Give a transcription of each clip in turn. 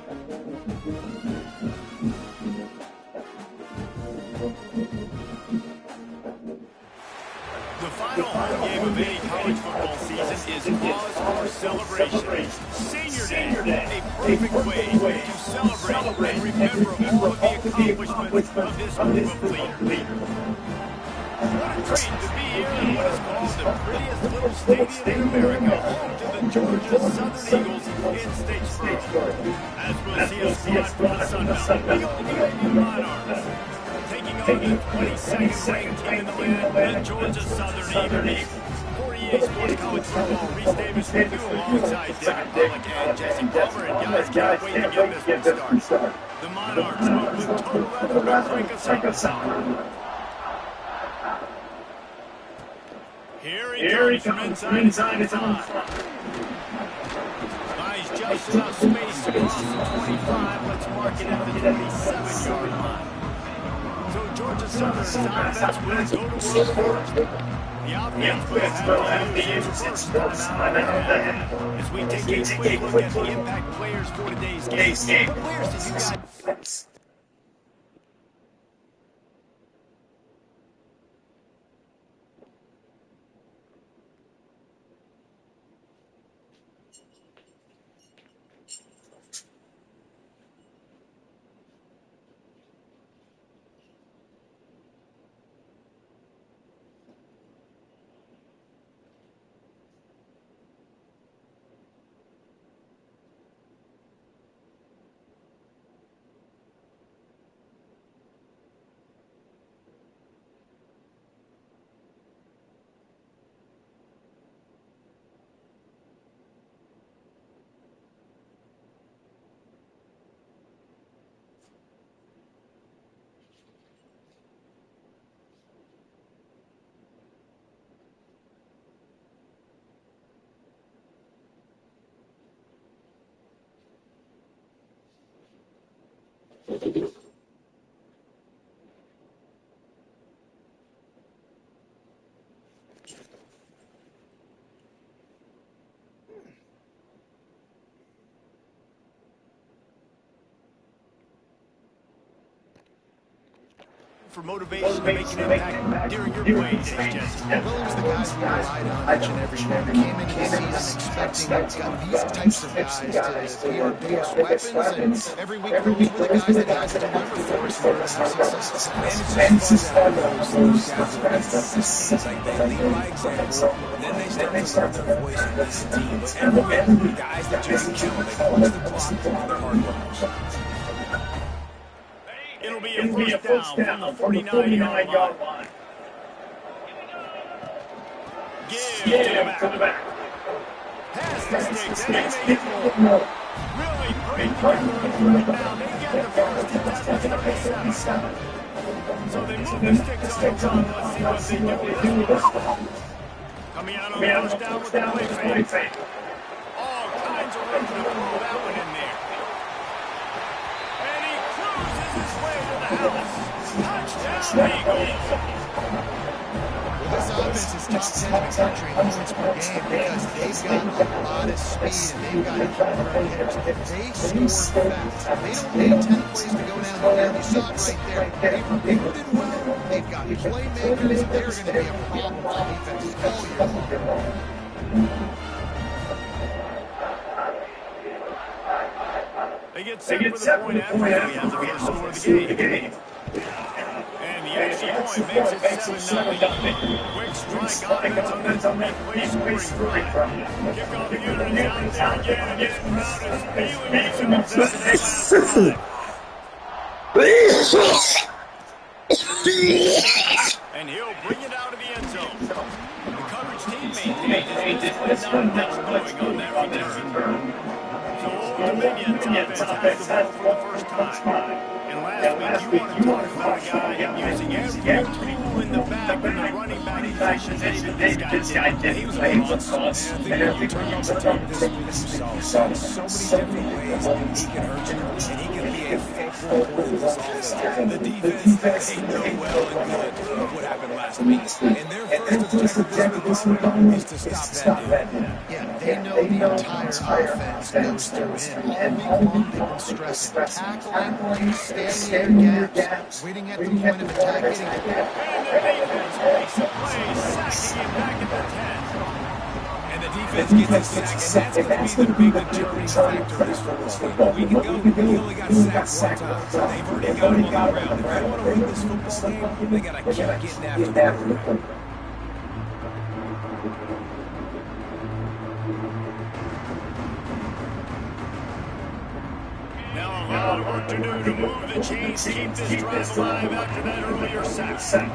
The final home game of any college football season is cause for celebration. Senior Day, a perfect way to celebrate and remember all of the accomplishments of this group of leaders. What a treat to be here in what is called the prettiest little stadium in America, home to the Georgia Southern Eagles in Statesboro. As we'll see a squad from the Sun Belt, the Old Navy Monarchs, taking on the 22nd ranked team in the land, the Georgia Southern Eagles. For EA Sports College Football, Reese Davis with you alongside David Pollock and Jesse Palmer. And guys, can't wait to get this one started. The Monarchs will with total weather to break us up. Here he comes from inside his own. He's just enough space across the 25. Let's mark it at the 27-yard line. So Georgia Southern's offense will go to work. The offense will have to use its first time out of the half. As we take a quick look at the impact players for today's game. What players did you guys... for motivation to make an impact during your playing days, Jesse? Well, it was the guys we relied on each and every year. We came into the season expecting these types of guys to be our biggest weapons, and every week those were the guys that had to deliver for us in order to have success. And it's just fun to have those guys. It's like they lead by example, and then they start to put their voice in this team. And the guys that just kill, they punch the clock on their hard work. It'll be a first down from the 49-yard line. Give to the back. Pass the sticks, and they make it really great right now. They get the first at the 37. So they move the sticks on the top. Let's see what they do with this one. Coming out on the first down with the play fake. All kinds of room to throw that one in there. Touchdown, Eagles! This offense is top 10 in the country in points per game because they've got a lot of speed and they've got great hitters. They score fast. They don't need 10 plays to go down the field. You saw it right there. They've recruited well. They've got playmakers. They're going to be a problem on defense all year long. They get set for the point after he has the first score of the game. And the extra point makes it 7-0. Quick strike offense on that quick scoring drive. Kickoff unit is out there again, and this crowd is feeling it. And he'll bring it out of the end zone. The coverage team maintains this one going on that return. So Old Dominion's offense has the ball for the first time. And last week, you want to talk about a guy using every tool in the bag from the running back position. David, this guy did. He was a monster. And I think if you turned on the tape this week, you saw so many different ways he can hurt you, and he can be a focal point of this offense. The defense, they know well and good what happened last week. And their first objective this week is to stop that dude. Yeah, they know the entire offense goes through him. All week long, they've been stressing, tackling, staying in your gaps, waiting at the point of attack, getting And the defense makes a play, sacking him back at the 10. And the defense gets a sack, and that's going to be the big determining factor in this football game. We can go, he only got sacked one time. They've already got him on the ground. If they want to win this football game, they got to keep getting after the quarterback. Now a lot of work to do to move the chains, keep this drive alive after that earlier sack.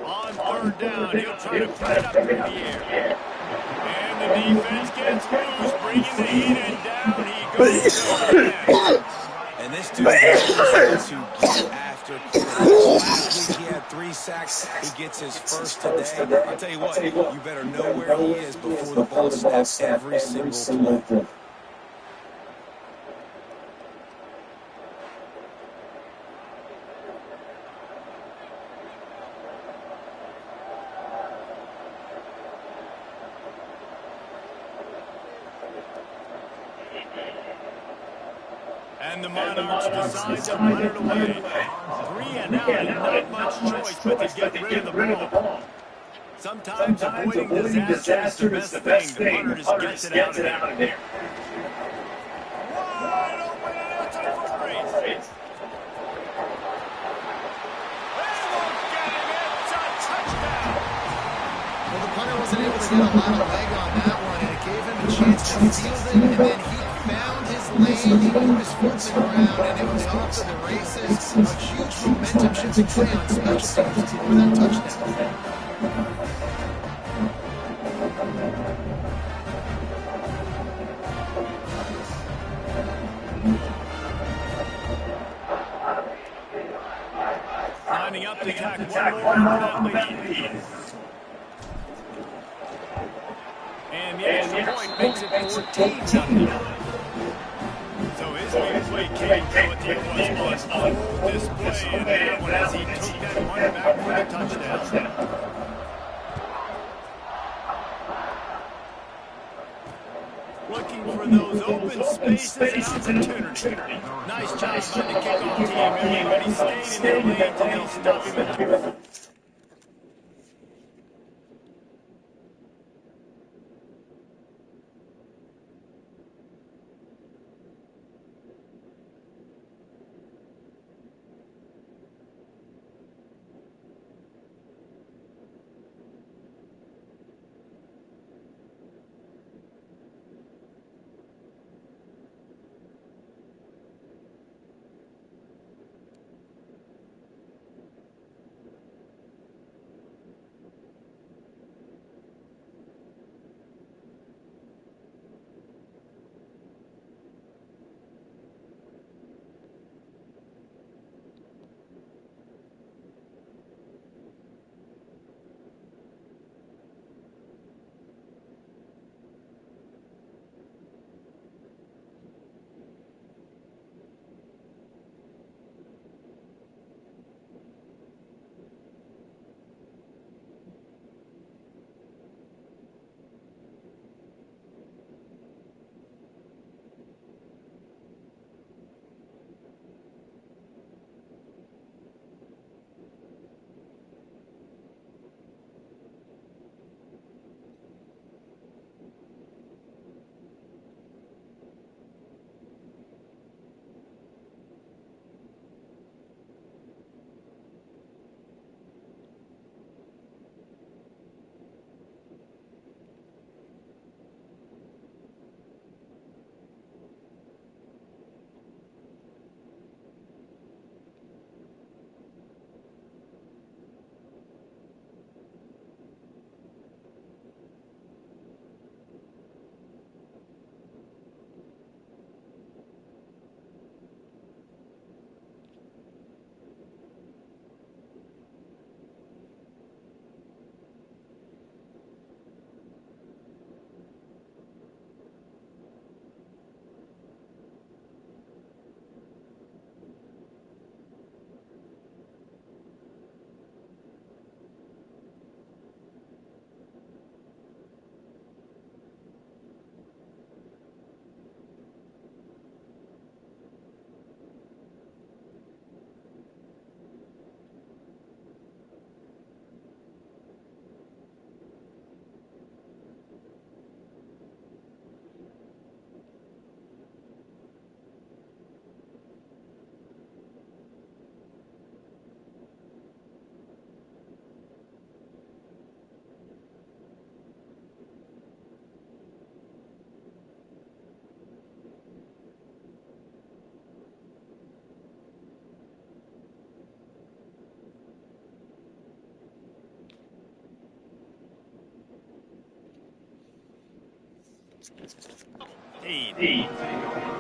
On third down, he'll try to put it up in the air. And the defense gets loose, bringing the heat, and down he goes again. And this dude knows to get after quarterbacks. Last week he had 3 sacks. He gets his first today. I'll tell you what, you better know where he is before the ball snaps every single play. And the Monarchs decide to punt it away. 3 and out, and not much choice but to get rid of the ball. Sometimes avoiding disaster is the best thing. The punter just gets it out of there. Wide open and out to Murray. They won't get him. It's a touchdown. Well, the punter wasn't able to get a lot of leg on that one, and it gave him a chance to field it, and then he found his lane, he moved his foot to the ground, and it was off to the races. A huge momentum-shifting play on special teams for that touchdown. Lining up to attack one more for that lead. And the extra point makes it 14-0. So his big play came to what the was on full display in that one as he took that one back for the touchdown. Looking for those open spaces and opportunity. Nice job by the kickoff team. Everybody staying in their lanes and they'll stop him at the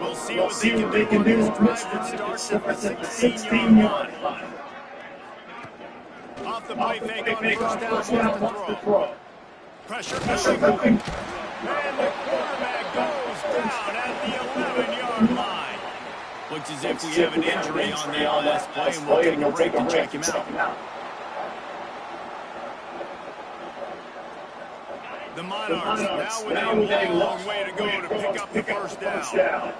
We'll see what they can do on this drive that starts at the 16-yard line. Off the play fake on first down, wants to throw. Pressure coming. And the quarterback goes down at the 11-yard line. Looks as if we have an injury on the last play, and we'll take a break to check him out. The Monarchs now with a long way to go to pick up the first down.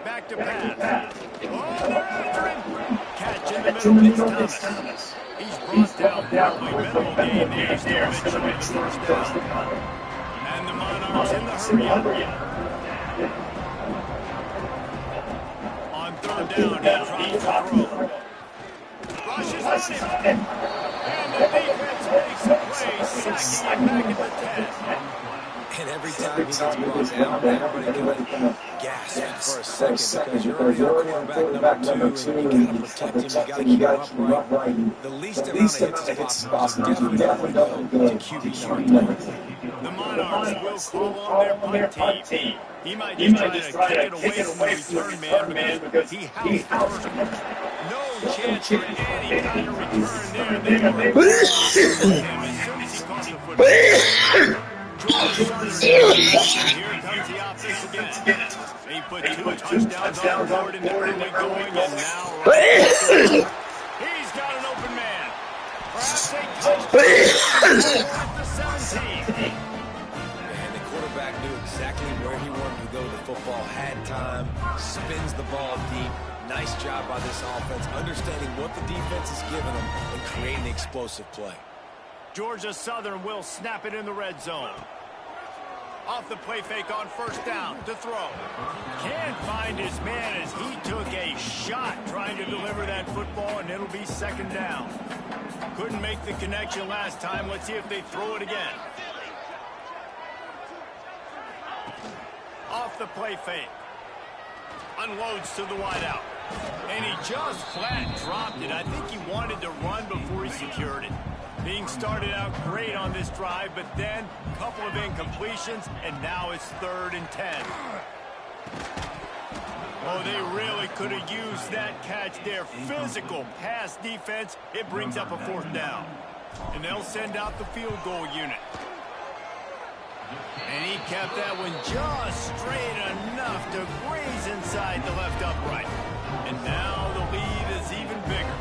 Back to pass. Oh, they're after him. Catch in the middle, it's Thomas. He's brought down quickly. Minimal gain there. Still eventually the first down. And the Monarchs in the hurry-up. On third down, he tries to throw. Rushes on him. And the defense makes a play, sacking him back at the 10. And every time he gets brought down, everybody kind of gasps for a second because you're already quarterback number 2 and you got to protect him, you got to keep him upright. The least amount of hits possible is definitely going to go to QB number 2. The Monarchs will call on their punt team. He might just try to kick it away from the return man because he housed him. No chance for any kind of return there. They were as soon as he caught the football. Here comes the offense again. He put 2 touchdowns on the board in the early going, and now he's got an open man. Perhaps a touchdown at the 17. And the quarterback knew exactly where he wanted to go. The football had time, spins the ball deep. Nice job by this offense, understanding what the defense is giving them and creating explosive play. Georgia Southern will snap it in the red zone. Off the play fake on first down to throw. Can't find his man as he took a shot trying to deliver that football, and it'll be second down. Couldn't make the connection last time. Let's see if they throw it again. Off the play fake. Unloads to the wideout. And he just flat dropped it. I think he wanted to run before he secured it. Being started out great on this drive, but then a couple of incompletions, and now it's 3rd and 10. Oh, they really could have used that catch there. Physical pass defense. It brings up a 4th down. And they'll send out the field goal unit. And he kept that one just straight enough to graze inside the left upright. And now the lead is even bigger.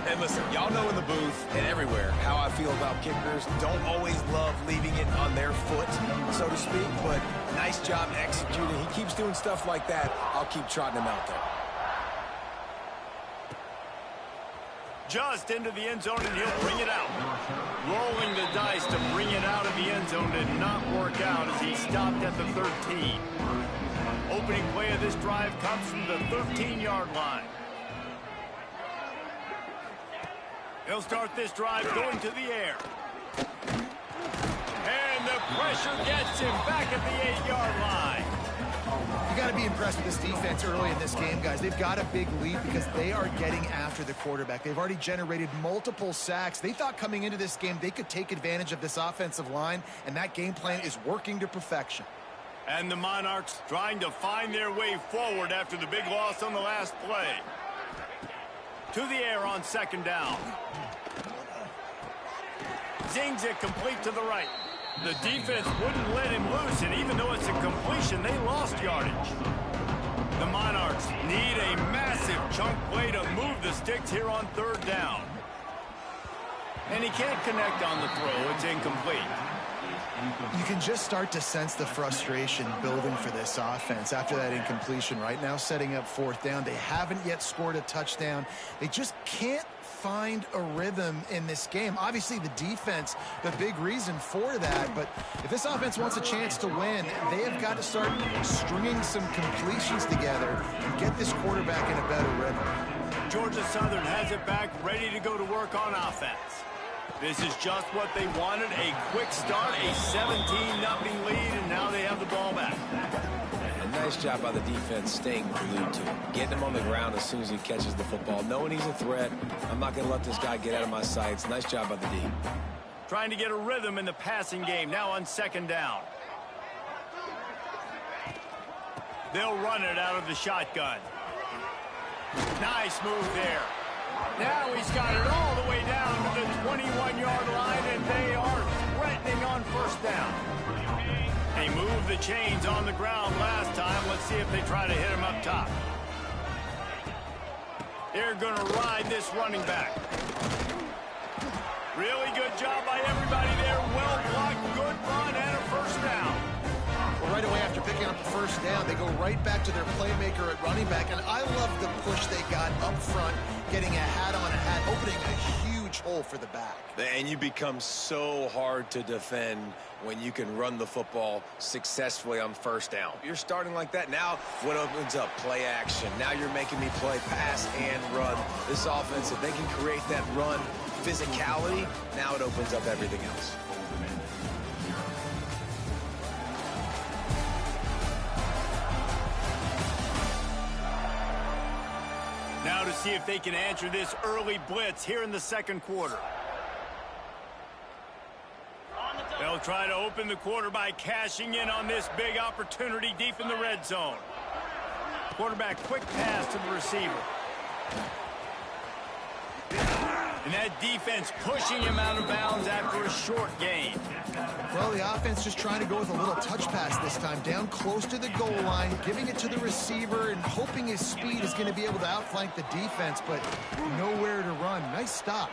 And listen, y'all know in the booth and everywhere how I feel about kickers. Don't always love leaving it on their foot, so to speak, but nice job executing. He keeps doing stuff like that. I'll keep trotting him out there. Just into the end zone, and he'll bring it out. Rolling the dice to bring it out of the end zone did not work out as he stopped at the 13. Opening play of this drive comes from the 13-yard line. He'll start this drive going to the air. And the pressure gets him back at the 8-yard line. You got to be impressed with this defense early in this game, guys. They've got a big lead because they are getting after the quarterback. They've already generated multiple sacks. They thought coming into this game they could take advantage of this offensive line, and that game plan is working to perfection. And the Monarchs trying to find their way forward after the big loss on the last play. To the air on second down. Zings it complete to the right. The defense wouldn't let him loose, and even though it's a completion, they lost yardage. The Monarchs need a massive chunk play to move the sticks here on third down. And he can't connect on the throw. It's incomplete. You can just start to sense the frustration building for this offense after that incompletion. Right now setting up fourth down. They haven't yet scored a touchdown. They just can't find a rhythm in this game. Obviously the defense, the big reason for that, but if this offense wants a chance to win, they have got to start stringing some completions together and get this quarterback in a better rhythm. Georgia Southern has it back, ready to go to work on offense. This is just what they wanted, a quick start, a 17-0 lead, and now they have the ball back. And Nice job by the defense staying glued to him. Getting him on the ground as soon as he catches the football. Knowing he's a threat, I'm not going to let this guy get out of my sights. Nice job by the D. Trying to get a rhythm in the passing game, now on second down. They'll run it out of the shotgun. Nice move there. Now he's got it all the way down to the 21-yard line, and they are threatening on first down. They moved the chains on the ground last time. Let's see if they try to hit him up top. They're going to ride this running back. Really good job by everybody there. Well blocked, good run, and a first down. Well, right away after picking up the first down, they go right back to their playmaker at running back. And I love the push they got up front, getting a hat on a hat, opening a huge hole for the back. And you become so hard to defend when you can run the football successfully on first down. You're starting like that. Now what opens up? Play action. Now you're making me play pass and run. This offense, if they can create that run physicality, now it opens up everything else. Now to see if they can answer this early blitz here in the second quarter. They'll try to open the quarter by cashing in on this big opportunity deep in the red zone. Quarterback, quick pass to the receiver. And that defense pushing him out of bounds after a short gain. Well, the offense just trying to go with a little touch pass this time, down close to the goal line, giving it to the receiver and hoping his speed is going to be able to outflank the defense, but nowhere to run. Nice stop.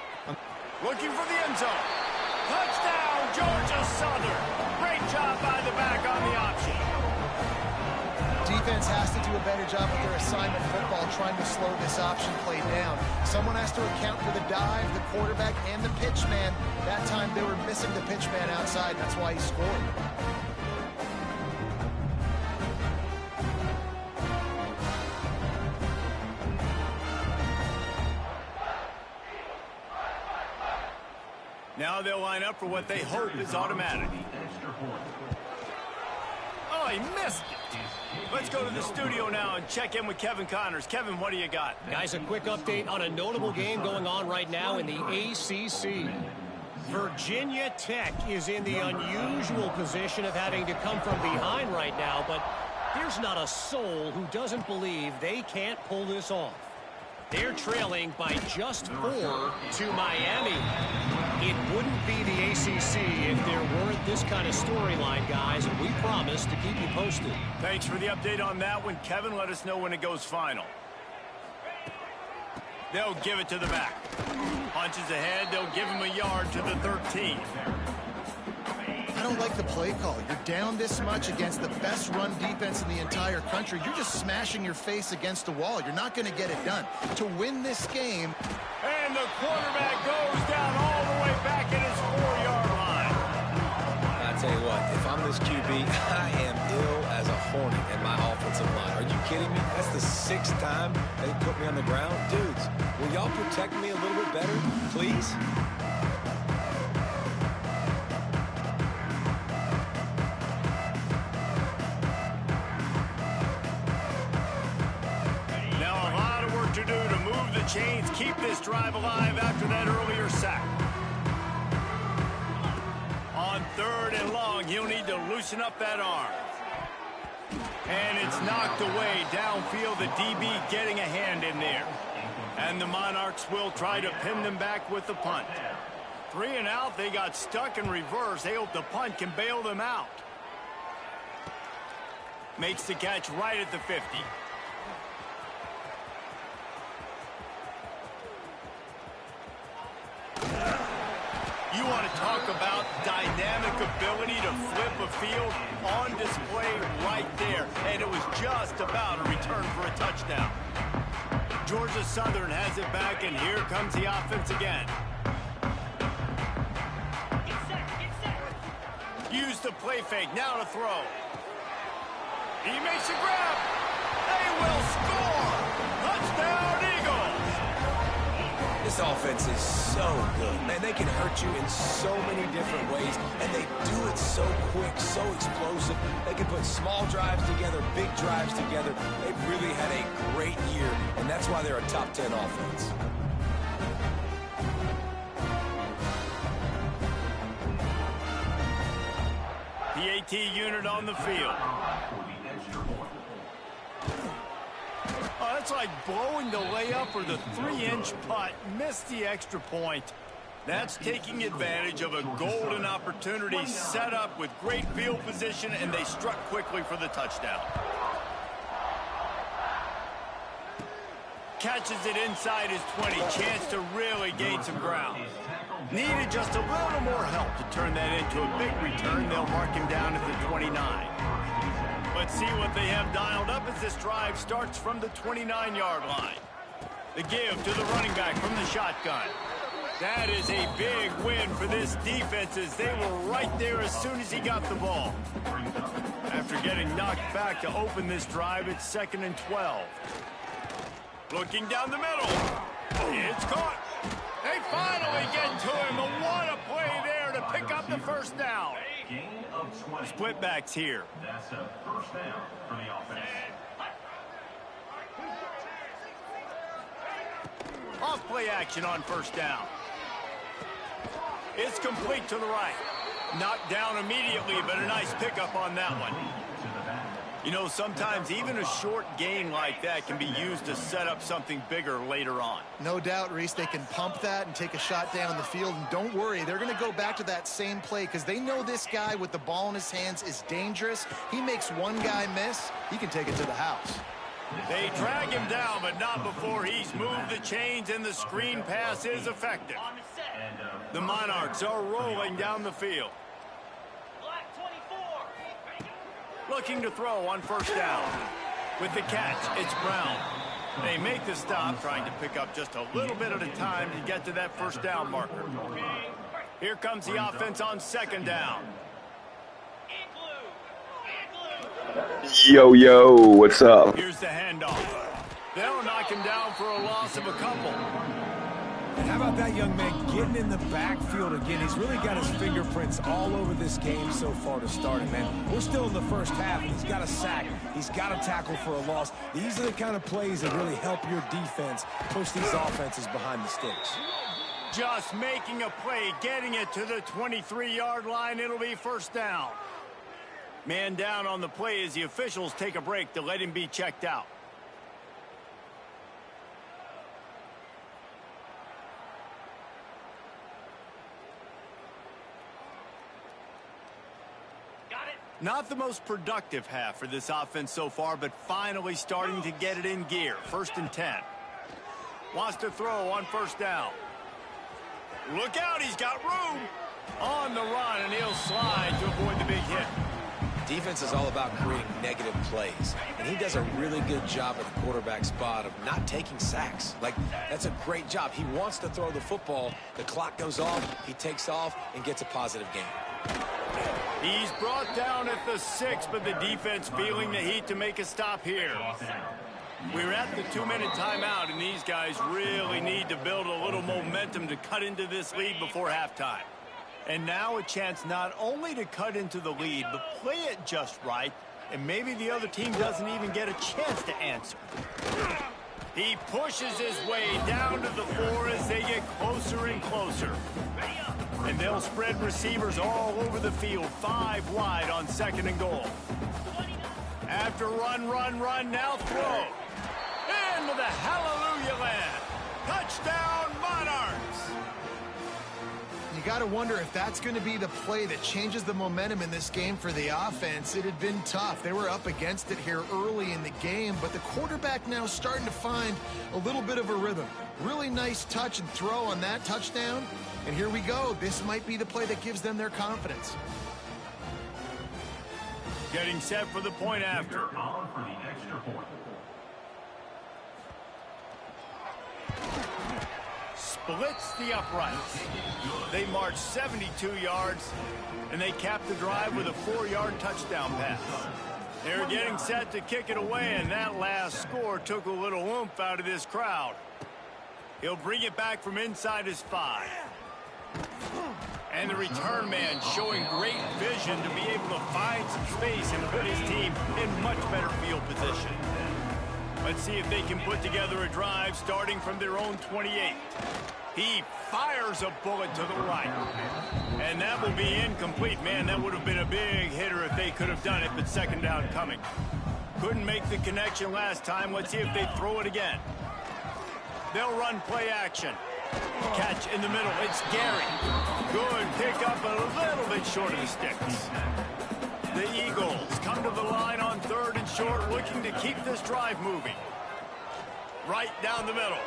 Looking for the end zone. Touchdown, Georgia Southern. Great job by the back on the option. Defense has to do a better job with their assignment football, trying to slow this option play down. Someone has to account for the dive, the quarterback, and the pitch man. That time they were missing the pitch man outside. That's why he scored. Now they'll line up for what they hope is automatic. Oh, he missed it. Let's go to the studio now and check in with Kevin Connors. Kevin, what do you got? Guys, a quick update on a notable game going on right now in the ACC. Virginia Tech is in the unusual position of having to come from behind right now, but there's not a soul who doesn't believe they can't pull this off. They're trailing by just 4 to Miami. It wouldn't be the ACC if there weren't this kind of storyline, guys, and we promise to keep you posted. Thanks for the update on that one, Kevin. Let us know when it goes final. They'll give it to the back. Punches ahead. They'll give him a yard to the 13. I don't like the play call. You're down this much against the best run defense in the entire country. You're just smashing your face against the wall. You're not going to get it done. To win this game. And the quarterback goes down all the way back at his 4-yard line. I tell you what, if I'm this QB, I am ill as a hornet in my offensive line. Are you kidding me? That's the 6th time they put me on the ground. Dudes, will y'all protect me a little bit better, please? To do to move the chains, keep this drive alive after that earlier sack. On 3rd and long, he'll need to loosen up that arm. And it's knocked away downfield, the DB getting a hand in there. And the Monarchs will try to pin them back with the punt. 3 and out, they got stuck in reverse. They hope the punt can bail them out. Makes the catch right at the 50. You want to talk about dynamic ability to flip a field on display right there. And it was just about a return for a touchdown. Georgia Southern has it back, and here comes the offense again. Use the play fake, now to throw. He makes a grab. They will score. Touchdown, Eagles. This This offense is so good. Man, they can hurt you in so many different ways, and they do it so quick, so explosive. They can put small drives together, big drives together. They've really had a great year, and that's why they're a top 10 offense. PAT unit on the field. Oh, that's like blowing the layup or the 3-inch putt. Missed the extra point. That's taking advantage of a golden opportunity set up with great field position, and they struck quickly for the touchdown. Catches it inside his 20. Chance to really gain some ground. Needed just a little more help to turn that into a big return. They'll mark him down at the 29. Let's see what they have dialed up as this drive starts from the 29-yard line. The give to the running back from the shotgun. That is a big win for this defense as they were right there as soon as he got the ball. After getting knocked back to open this drive, it's 2nd and 12. Looking down the middle. It's caught. They finally get to him. And what a play there to pick up the first down. Split backs here. That's a first down for the offense. Off play action on first down. It's complete to the right. Knocked down immediately, but a nice pickup on that one. You know, sometimes even a short gain like that can be used to set up something bigger later on. No doubt, Reese, they can pump that and take a shot down on the field. And don't worry, they're going to go back to that same play because they know this guy with the ball in his hands is dangerous. He makes one guy miss, he can take it to the house. They drag him down, but not before he's moved the chains, and the screen pass is effective. The Monarchs are rolling down the field. Looking to throw on first down. With the catch, it's Brown. They make the stop, trying to pick up just a little bit at a time to get to that first down marker. Here comes the offense on 2nd down. Yo, yo, what's up? Here's the handoff. They'll knock him down for a loss of a couple. And how about that young man getting in the backfield again? He's really got his fingerprints all over this game so far to start it, man. We're still in the first half, and he's got a sack. He's got a tackle for a loss. These are the kind of plays that really help your defense push these offenses behind the sticks. Just making a play, getting it to the 23-yard line. It'll be first down. Man down on the play as the officials take a break to let him be checked out. Not the most productive half for this offense so far, but finally starting to get it in gear. 1st and 10. Wants to throw on first down. Look out, he's got room. On the run, and he'll slide to avoid the big hit. Defense is all about creating negative plays, and he does a really good job at the quarterback spot of not taking sacks. Like, that's a great job. He wants to throw the football. The clock goes off, he takes off, and gets a positive gain. He's brought down at the 6, but the defense feeling the heat to make a stop here. We're at the 2-minute timeout, and these guys really need to build a little momentum to cut into this lead before halftime. And now a chance not only to cut into the lead, but play it just right, and maybe the other team doesn't even get a chance to answer. He pushes his way down to the 4 as they get closer and closer. And they'll spread receivers all over the field, 5 wide on 2nd and goal. After run, now throw. Into the hallelujah land. Touchdown, Monarchs! You got to wonder if that's going to be the play that changes the momentum in this game for the offense. It had been tough. They were up against it here early in the game, but the quarterback now starting to find a little bit of a rhythm. Really nice touch and throw on that touchdown. And here we go. This might be the play that gives them their confidence. Getting set for the point after. On for the extra point. Splits the uprights. They march 72 yards, and they cap the drive with a 4-yard touchdown pass. They're getting set to kick it away, and that last score took a little oomph out of this crowd. He'll bring it back from inside his 5. And the return man showing great vision to be able to find some space and put his team in much better field position. Let's see if they can put together a drive starting from their own 28. He fires a bullet to the right. And that will be incomplete. Man, that would have been a big hitter if they could have done it, but second down coming. Couldn't make the connection last time. Let's see if they throw it again. They'll run play action. Catch in the middle. It's Gary. Good pick up, a little bit short of the sticks. The Eagles come to the line on 3rd and short, looking to keep this drive moving. Right down the middle.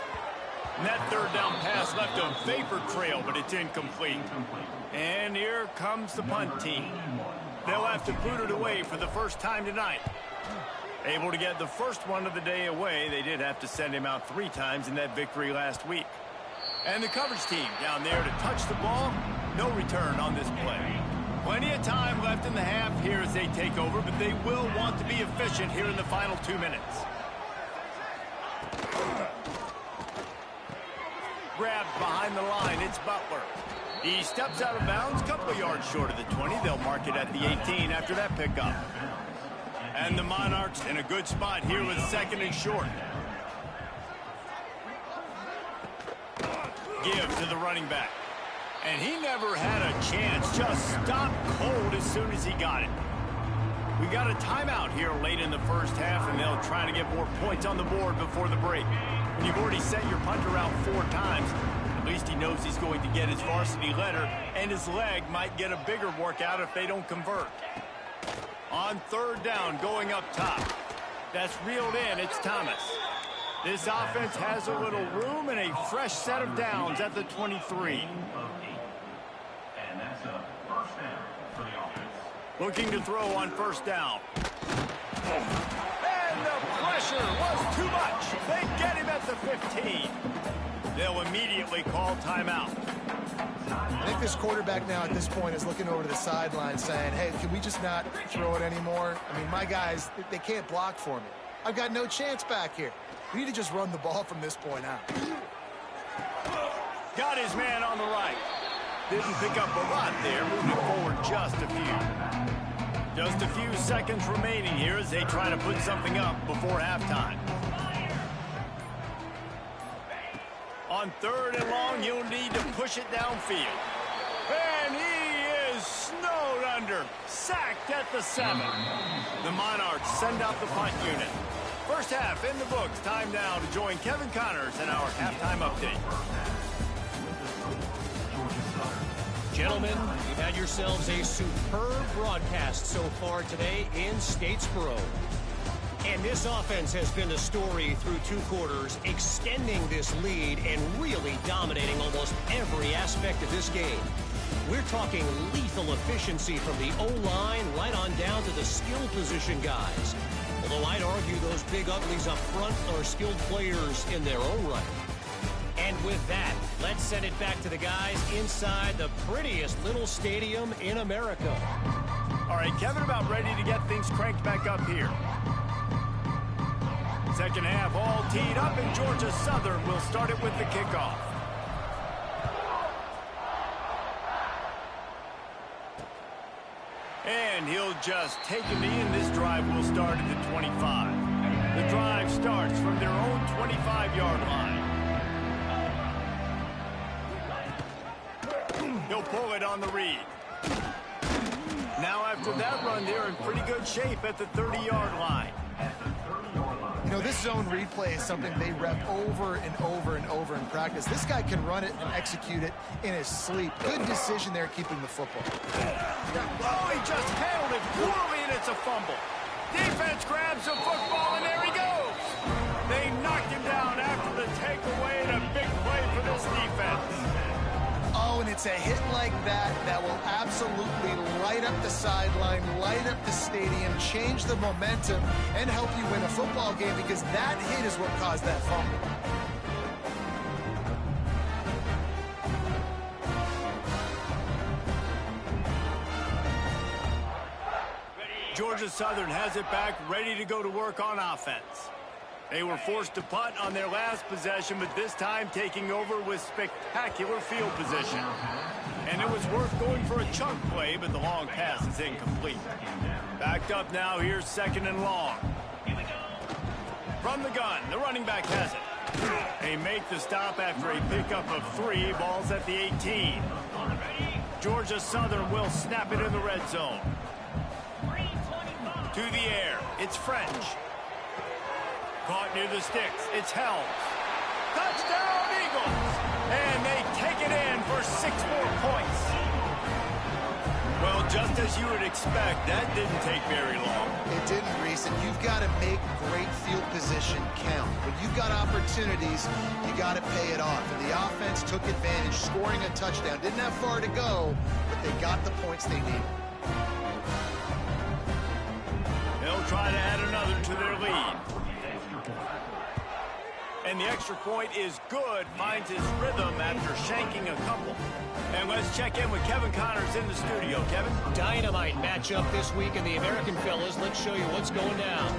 And that 3rd down pass left a vapor trail, but it's incomplete. And here comes the punt team. They'll have to boot it away for the first time tonight. Able to get the first one of the day away. They did have to send him out 3 times in that victory last week. And the coverage team down there to touch the ball. No return on this play. Plenty of time left in the half here as they take over, but they will want to be efficient here in the final 2 minutes. Grabbed behind the line, it's Butler. He steps out of bounds, couple of yards short of the 20. They'll mark it at the 18 after that pickup. And the Monarchs in a good spot here with 2nd and short. Give to the running back. And he never had a chance. Just stopped cold as soon as he got it. We got a timeout here late in the first half, and they'll try to get more points on the board before the break. When you've already set your punter out 4 times, at least he knows he's going to get his varsity letter, and his leg might get a bigger workout if they don't convert. On 3rd down, going up top. That's reeled in. It's Thomas. This offense has a little room and a fresh set of downs at the 23. And that's a first down for the offense. Looking to throw on 1st down. And the pressure was too much. They get him at the 15. They'll immediately call timeout. I think this quarterback now at this point is looking over to the sideline saying, hey, can we just not throw it anymore? I mean, my guys, they can't block for me. I've got no chance back here. We need to just run the ball from this point out. Got his man on the right. Didn't pick up a lot there, moving forward just a few. Just a few seconds remaining here as they try to put something up before halftime. On 3rd and long, you'll need to push it downfield. And he is snowed under. Sacked at the 7. The Monarchs send out the punt unit. First half in the books. Time now to join Kevin Connors in our halftime update. Gentlemen, you've had yourselves a superb broadcast so far today in Statesboro. And this offense has been the story through 2 quarters, extending this lead and really dominating almost every aspect of this game. We're talking lethal efficiency from the O-line right on down to the skill position guys. Although I'd argue those big uglies up front are skilled players in their own right. And with that, let's send it back to the guys inside the prettiest little stadium in America. All right, Kevin, about ready to get things cranked back up here. Second half all teed up, and Georgia Southern will start it with the kickoff. And he'll just take a knee, and this drive will start at the 25. The drive starts from their own 25-yard line. He'll pull it on the read. Now after that run, they're in pretty good shape at the 30-yard line. You know, this zone replay is something they rep over and over and over in practice. This guy can run it and execute it in his sleep. Good decision there keeping the football. Oh, he just handled it poorly, and it's a fumble. Defense grabs the football, and there he goes. They knocked him down after the takeaway, and a big play for this defense. Oh, and it's a hit like that that will absolutely light up the sideline, light up the stadium, change the momentum, and help you win a football game, because that hit is what caused that fumble. Georgia Southern has it back, ready to go to work on offense. They were forced to punt on their last possession, but this time taking over with spectacular field position. And it was worth going for a chunk play, but the long pass is incomplete. Backed up now, here's 2nd and long. From the gun, the running back has it. They make the stop after a pickup of 3, balls at the 18. Georgia Southern will snap it in the red zone. To the air, it's French. Caught near the sticks, it's held. Touchdown Eagles! And they take it in for 6 more points. Well, just as you would expect, that didn't take very long. It didn't, Reese, and you've got to make great field position count. When you've got opportunities, you got to pay it off. And the offense took advantage, scoring a touchdown. Didn't have far to go, but they got the points they needed. They'll try to add another to their lead. And the extra point is good, finds his rhythm after shanking a couple. And let's check in with Kevin Connors in the studio. Kevin? Dynamite matchup this week in the American, fellas. Let's show you what's going down.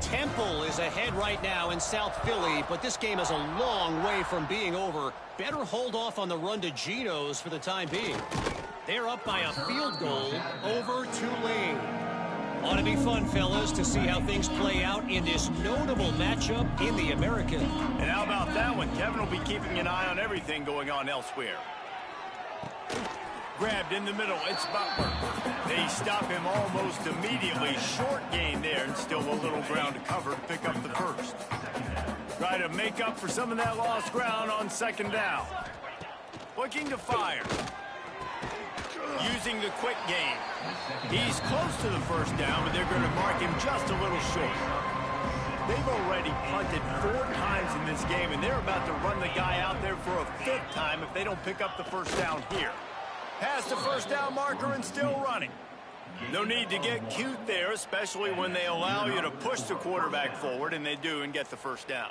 Temple is ahead right now in South Philly, but this game is a long way from being over. Better hold off on the run to Geno's for the time being. They're up by a field goal over Tulane. Ought to be fun, fellas, to see how things play out in this notable matchup in the American. And how about that one? Kevin will be keeping an eye on everything going on elsewhere. Grabbed in the middle, it's Butler. They stop him almost immediately. Short gain there, and still a little ground to cover to pick up the first. Try to make up for some of that lost ground on 2nd down. Looking to fire. Using the quick game. He's close to the first down, but they're going to mark him just a little short. They've already punted 4 times in this game, and they're about to run the guy out there for a 5th time if they don't pick up the first down here. Past the first down marker and still running. No need to get cute there, especially when they allow you to push the quarterback forward, and they do, and get the first down.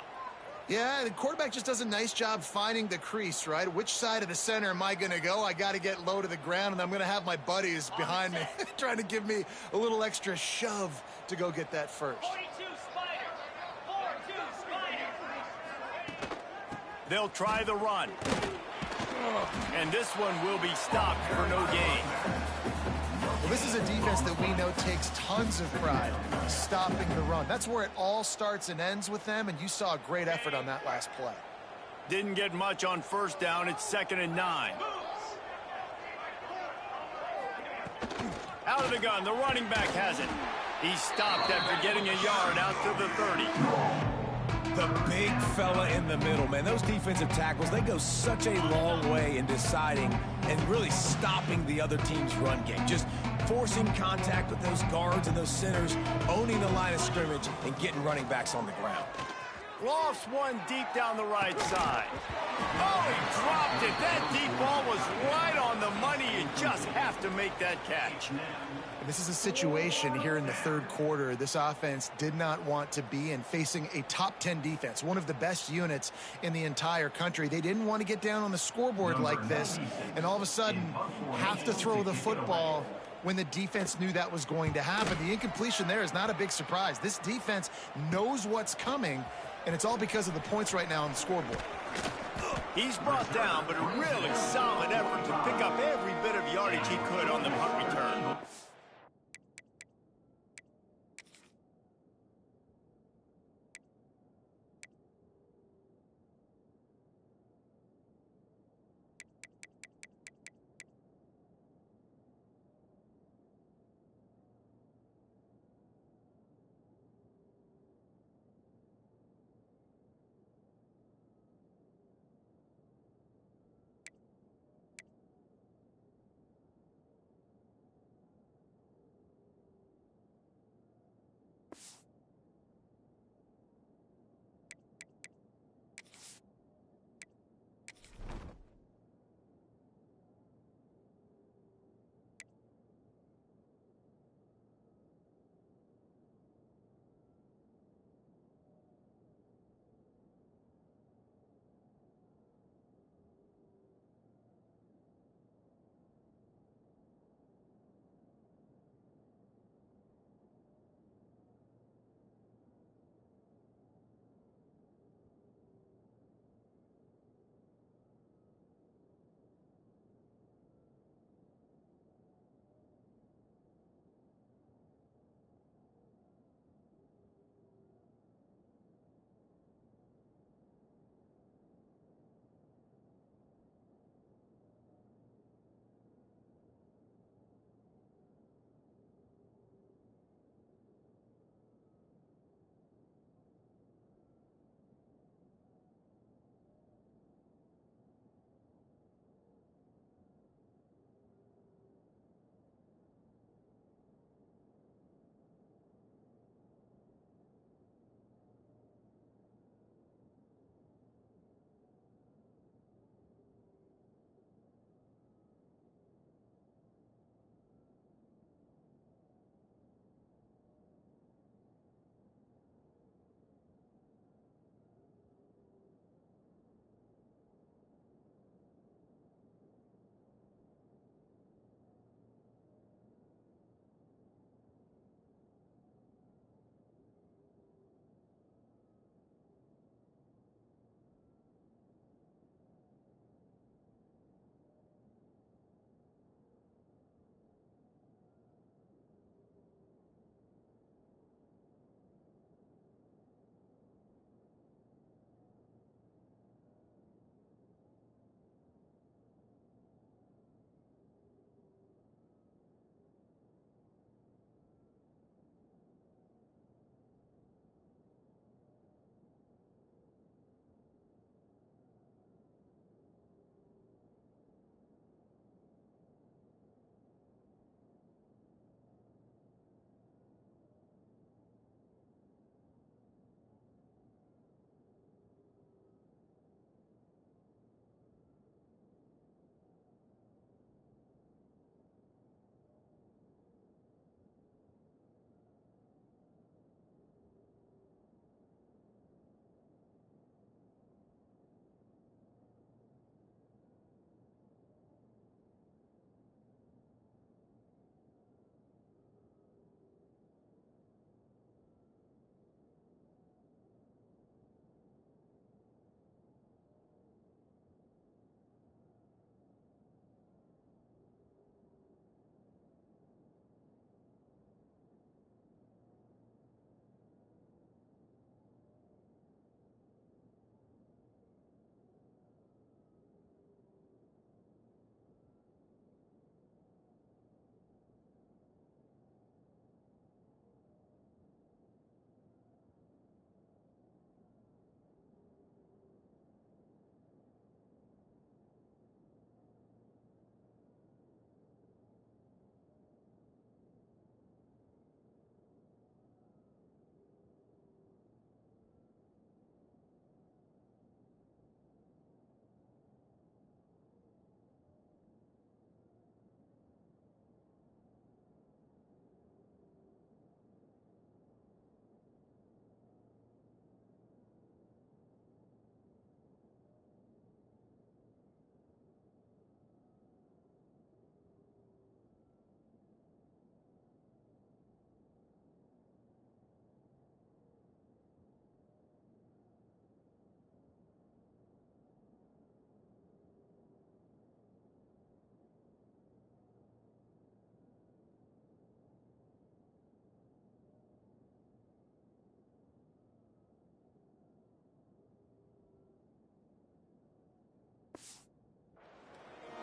Yeah, the quarterback just does a nice job finding the crease, right? Which side of the center am I going to go? I got to get low to the ground, and I'm going to have my buddies behind me trying to give me a little extra shove to go get that first. 42 Spider. 4-2 Spider. They'll try the run. And this one will be stopped for no gain. Well, this is a defense that we know takes tons of pride in stopping the run. That's where it all starts and ends with them, and you saw a great effort on that last play. Didn't get much on first down. It's 2nd and 9. Out of the gun, the running back has it. He stopped after getting a yard out to the 30. The big fella in the middle, man. Those defensive tackles, they go such a long way in deciding and really stopping the other team's run game. Just forcing contact with those guards and those centers, owning the line of scrimmage, and getting running backs on the ground. Lofts one deep down the right side. Oh, he dropped it. That deep ball was right on the money. You just have to make that catch. This is a situation here in the 3rd quarter this offense did not want to be in, facing a top 10 defense, one of the best units in the entire country. They didn't want to get down on the scoreboard like this and all of a sudden have to throw the football when the defense knew that was going to happen. The incompletion there is not a big surprise. This defense knows what's coming, and it's all because of the points right now on the scoreboard. He's brought down, but a really solid effort to pick up every bit of yardage he could on the punt return.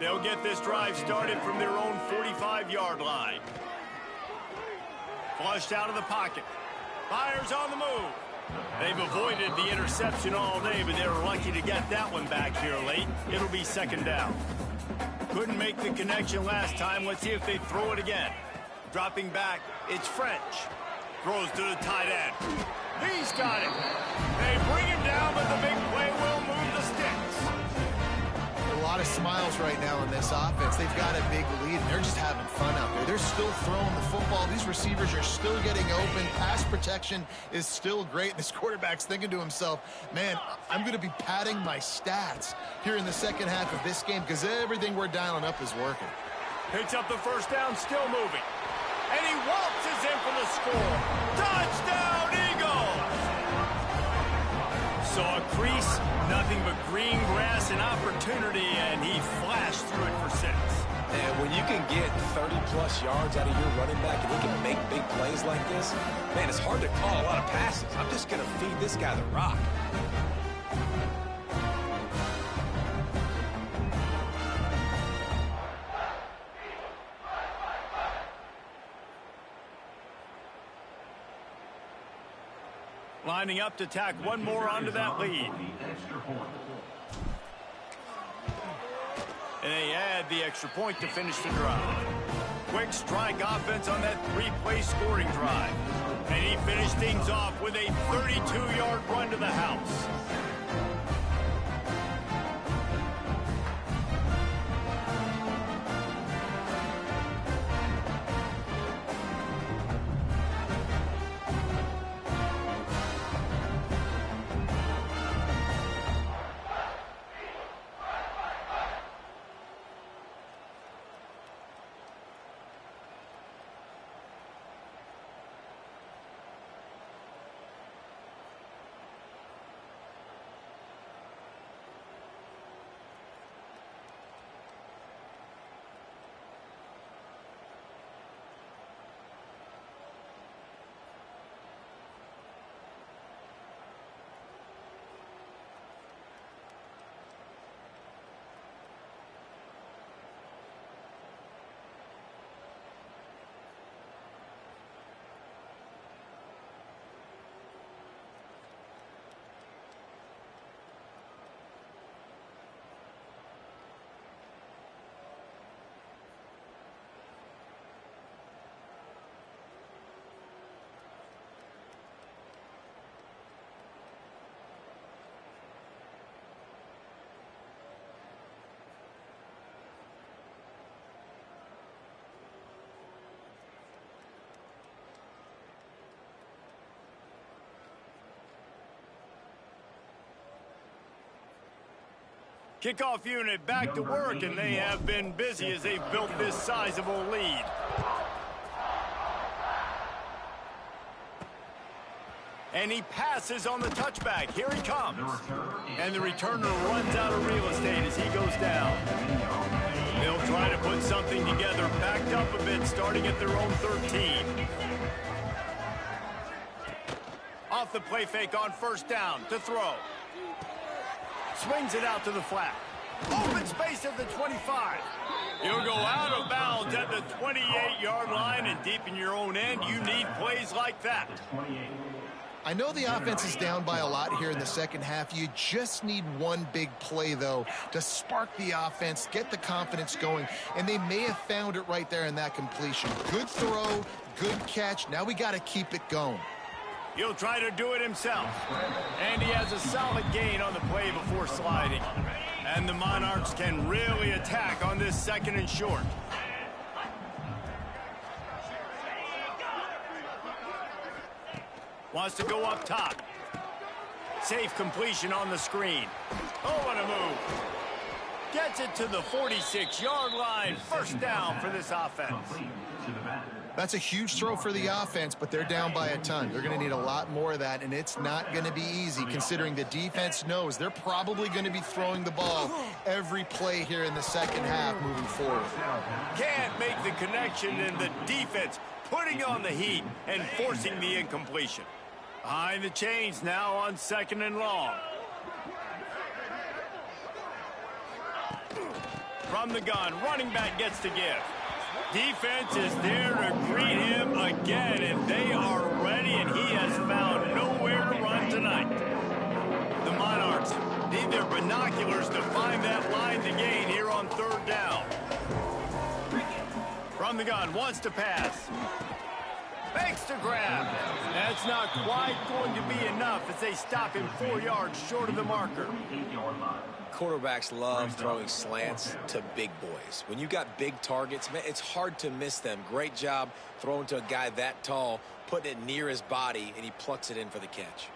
They'll get this drive started from their own 45-yard line. Flushed out of the pocket. Fires on the move. They've avoided the interception all day, but they were lucky to get that one back here late. It'll be second down. Couldn't make the connection last time. Let's see if they throw it again. Dropping back, it's French. Throws to the tight end. He's got it. They bring him down, but the big play will move the sticks. A lot of smiles right now in this offense. They've got a big lead, and they're just having fun out there. They're still throwing the football. These receivers are still getting open. Pass protection is still great. This quarterback's thinking to himself, man, I'm going to be padding my stats here in the second half of this game because everything we're dialing up is working. Picks up the first down, still moving. And he waltzes in for the score. Touchdown, Eagles! Saw a crease, nothing but green grass and opportunity, and he flashed through it for 6. And when you can get 30-plus yards out of your running back and he can make big plays like this, man, it's hard to call a lot of passes. I'm just going to feed this guy the rock. Lining up to tack one more onto that lead. And they add the extra point to finish the drive. Quick strike offense on that 3-play scoring drive. And he finished things off with a 32-yard run to the house. Kickoff unit back to work, and they have been busy as they've built this sizable lead. And he passes on the touchback. Here he comes. And the returner runs out of real estate as he goes down. They'll try to put something together, backed up a bit, starting at their own 13. Off the play fake on first down to throw. Swings it out to the flat. Open space at the 25. You'll go out of bounds at the 28-yard line, and deep in your own end, you need plays like that. I know the offense is down by a lot here in the second half. You just need one big play, though, to spark the offense, get the confidence going, and they may have found it right there in that completion. Good throw, good catch. Now we got to keep it going. He'll try to do it himself. And he has a solid gain on the play before sliding. And the Monarchs can really attack on this second and short. Wants to go up top. Safe completion on the screen. Oh, what a move. Gets it to the 46-yard line. First down for this offense. That's a huge throw for the offense, but they're down by a ton. They're going to need a lot more of that, and it's not going to be easy considering the defense knows they're probably going to be throwing the ball every play here in the second half moving forward. Can't make the connection, and the defense putting on the heat and forcing the incompletion. Behind the chains now on second and long. From the gun, running back gets to give. Defense is there to greet him again, and they are ready, and he has found nowhere to run tonight. The Monarchs need their binoculars to find that line to gain here on third down. From the gun, wants to pass. Makes the grab. That's not quite going to be enough as they stop him 4 yards short of the marker. Quarterbacks love throwing slants to big boys. When you got big targets, man, it's hard to miss them. Great job throwing to a guy that tall, putting it near his body, and he plucks it in for the catch.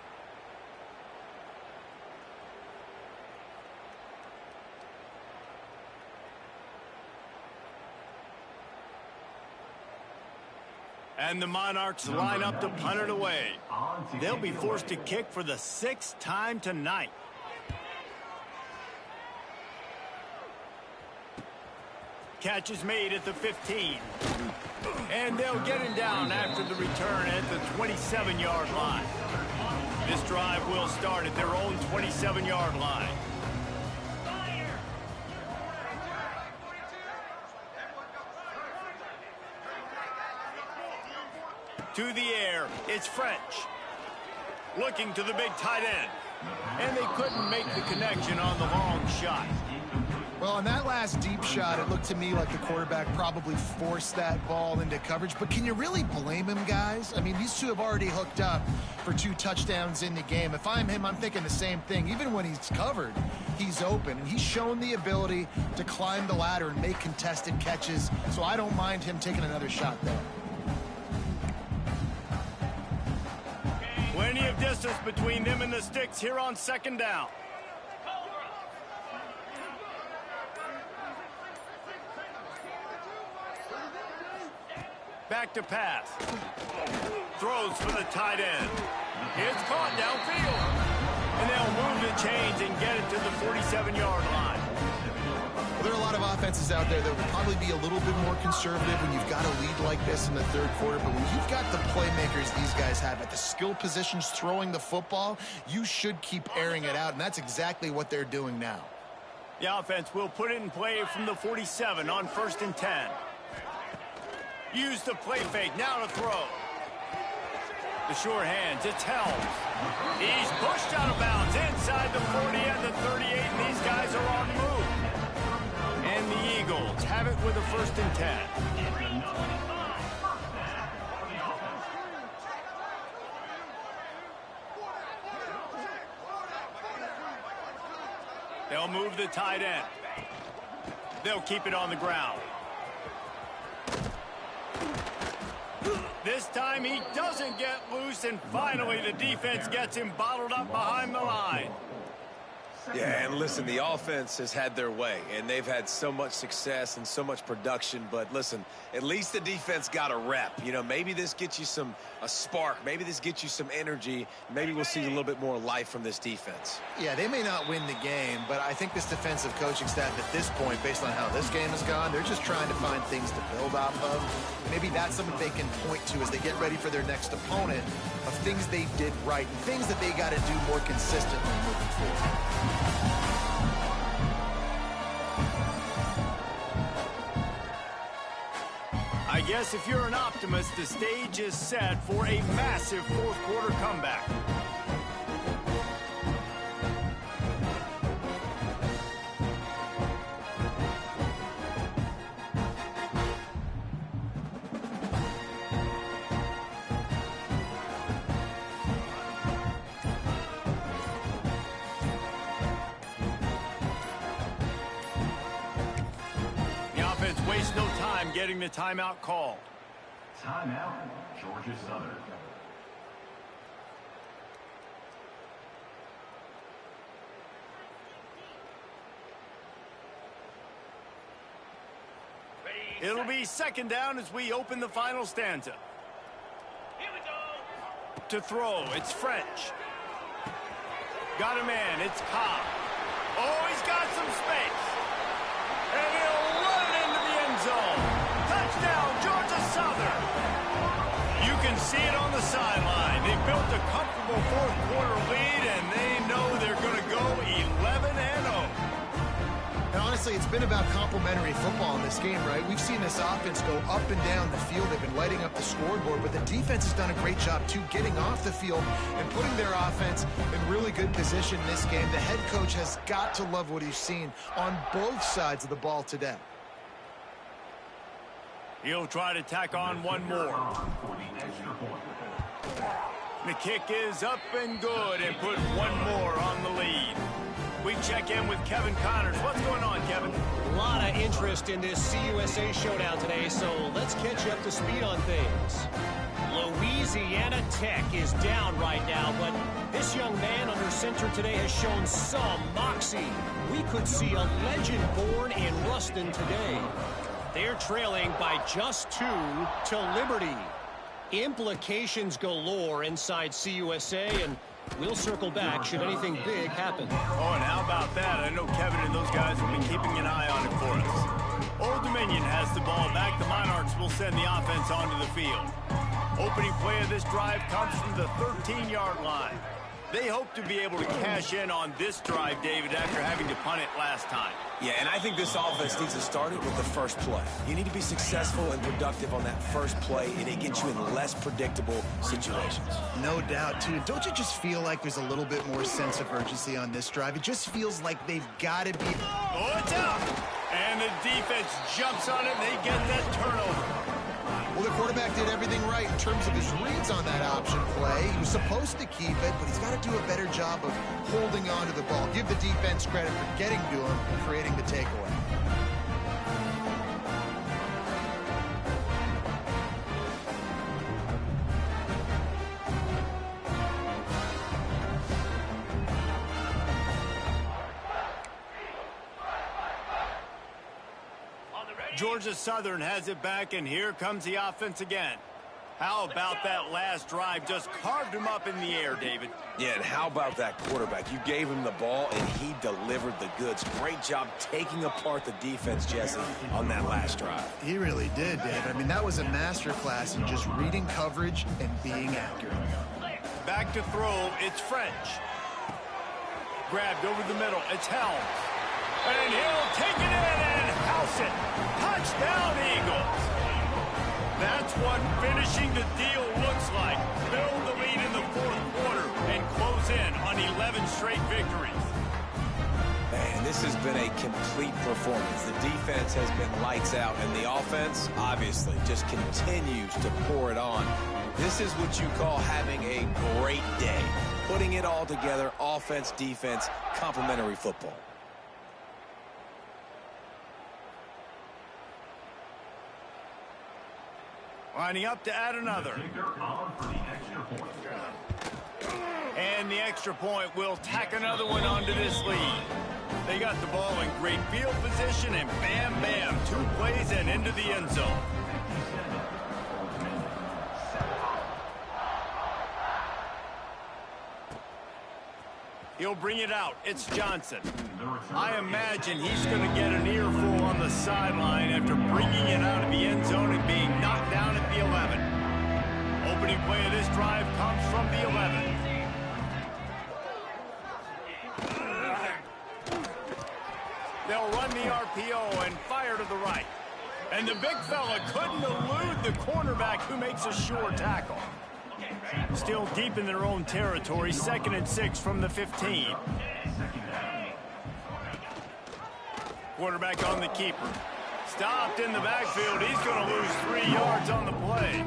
And the Monarchs line up to punt it away. They'll be forced to kick for the 6th time tonight. Catch is made at the 15. And they'll get him down after the return at the 27-yard line. This drive will start at their own 27-yard line. To the air, it's French. Looking to the big tight end. And they couldn't make the connection on the long shot. Well, on that last deep shot, it looked to me like the quarterback probably forced that ball into coverage. But can you really blame him, guys? I mean, these two have already hooked up for 2 touchdowns in the game. If I'm him, I'm thinking the same thing. Even when he's covered, he's open. And he's shown the ability to climb the ladder and make contested catches. So I don't mind him taking another shot there. Plenty of distance between them and the sticks here on 2nd down. Back to pass. Throws for the tight end. It's caught downfield. And they'll move the chains and get it to the 47-yard line. Well, there are a lot of offenses out there that would probably be a little bit more conservative when you've got a lead like this in the 3rd quarter. But when you've got the playmakers these guys have at the skill positions throwing the football, you should keep airing it out. And that's exactly what they're doing now. The offense will put it in play from the 47 on 1st and 10. Use the play fake, now to throw. The sure hands, it's Helms. He's pushed out of bounds inside the 40 and the 38, and these guys are on the move. And the Eagles have it with a 1st and 10. They'll move the tight end. They'll keep it on the ground. This time he doesn't get loose, and finally the defense gets him bottled up behind the line. Yeah, and listen, the offense has had their way, and they've had so much success and so much production. But listen, at least the defense got a rep. You know, maybe this gets you a spark. Maybe this gets you some energy. Maybe we'll see a little bit more life from this defense. Yeah, they may not win the game, but I think this defensive coaching staff at this point, based on how this game has gone, they're just trying to find things to build off of. Maybe that's something they can point to as they get ready for their next opponent, of things they did right and things that they got to do more consistently moving forward. I guess if you're an optimist, the stage is set for a massive 4th quarter comeback. Waste no time getting the timeout called. Timeout, Georgia Southern. It'll be 2nd down as we open the final stanza. Here we go. To throw, it's French. Got a man, it's Ncaa. Oh, he's got some space. And he'll run it into the end zone. Touchdown, Georgia Southern. You can see it on the sideline. They built a comfortable 4th quarter lead, and they know they're going to go 11-0. And honestly, honestly, it's been about complementary football in this game, right? We've seen this offense go up and down the field. They've been lighting up the scoreboard, but the defense has done a great job, too, getting off the field and putting their offense in really good position in this game. The head coach has got to love what he's seen on both sides of the ball today. He'll try to tack on one more. The kick is up and good and put one more on the lead. We check in with Kevin Connors. What's going on, Kevin? A lot of interest in this CUSA showdown today, so let's catch you up to speed on things. Louisiana Tech is down right now, but this young man under center today has shown some moxie. We could see a legend born in Ruston today. They're trailing by just 2 to Liberty. Implications galore inside CUSA, and we'll circle back should anything big happen. Oh, and how about that? I know Kevin and those guys have been keeping an eye on it for us. Old Dominion has the ball back. The Monarchs will send the offense onto the field. Opening play of this drive comes from the 13-yard line. They hope to be able to cash in on this drive, David, after having to punt it last time. Yeah, and I think this offense needs to start it with the first play. You need to be successful and productive on that first play, and it gets you in less predictable situations. No doubt, too. Don't you just feel like there's a little bit more sense of urgency on this drive? It just feels like they've got to be... Oh, it's out! And the defense jumps on it, and they get that turnover. Well, the quarterback did everything right in terms of his reads on that option play. He was supposed to keep it, but he's got to do a better job of holding on to the ball. Give the defense credit for getting to him and creating the takeaway. Georgia Southern has it back, and here comes the offense again. How about that last drive? Just carved him up in the air, David. Yeah, and how about that quarterback? You gave him the ball, and he delivered the goods. Great job taking apart the defense, Jesse, on that last drive. He really did, Dave. I mean, that was a masterclass in just reading coverage and being accurate. Back to throw, it's French. Grabbed over the middle, it's Helms. And he'll take it in and house it. Touchdown, Eagles. That's what finishing the deal looks like. Build the lead in the fourth quarter and close in on 11 straight victories. Man, this has been a complete performance. The defense has been lights out, and the offense, obviously, just continues to pour it on. This is what you call having a great day. Putting it all together, offense, defense, complementary football. Lining up to add another. And the extra point will tack another one onto this lead. They got the ball in great field position, and bam, bam, 2 plays and into the end zone. He'll bring it out. It's Johnson. I imagine he's going to get an earful on the sideline after bringing it out of the end zone and being knocked down at the 11. Opening play of this drive comes from the 11. They'll run the RPO and fire to the right. And the big fella couldn't elude the cornerback who makes a sure tackle. Still deep in their own territory, 2nd and 6 from the 15. Quarterback on the keeper. Stopped in the backfield. He's going to lose 3 yards on the play.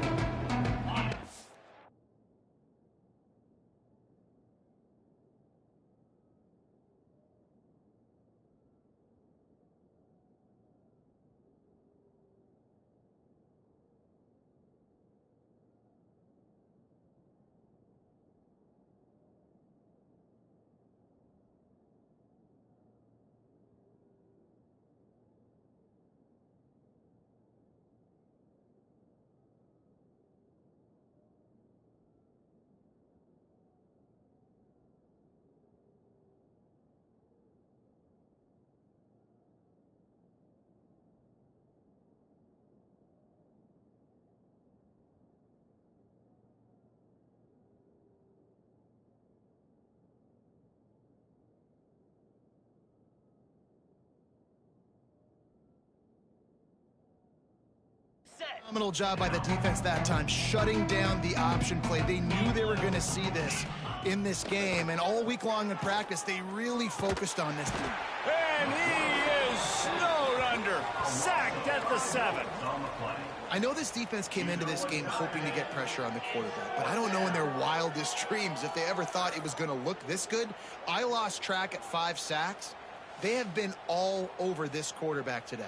Phenomenal job by the defense that time, shutting down the option play. They knew they were going to see this in this game, and all week long in practice, they really focused on this dude. And he is snowed under, sacked at the 7. I know this defense came into this game hoping to get pressure on the quarterback, but I don't know in their wildest dreams if they ever thought it was going to look this good. I lost track at 5 sacks. They have been all over this quarterback today.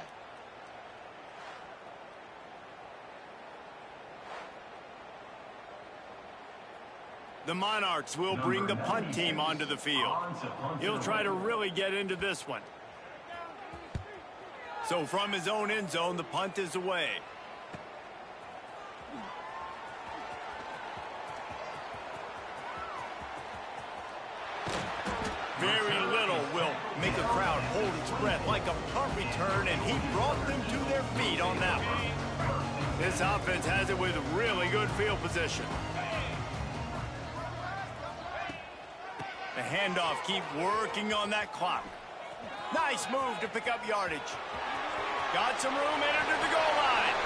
The Monarchs will bring the punt team onto the field. He'll try to really get into this one. So from his own end zone, the punt is away. Very little will make a crowd hold its breath like a punt return, and he brought them to their feet on that one. This offense has it with really good field position. The handoff, keep working on that clock. Nice move to pick up yardage. Got some room, entered to the goal line.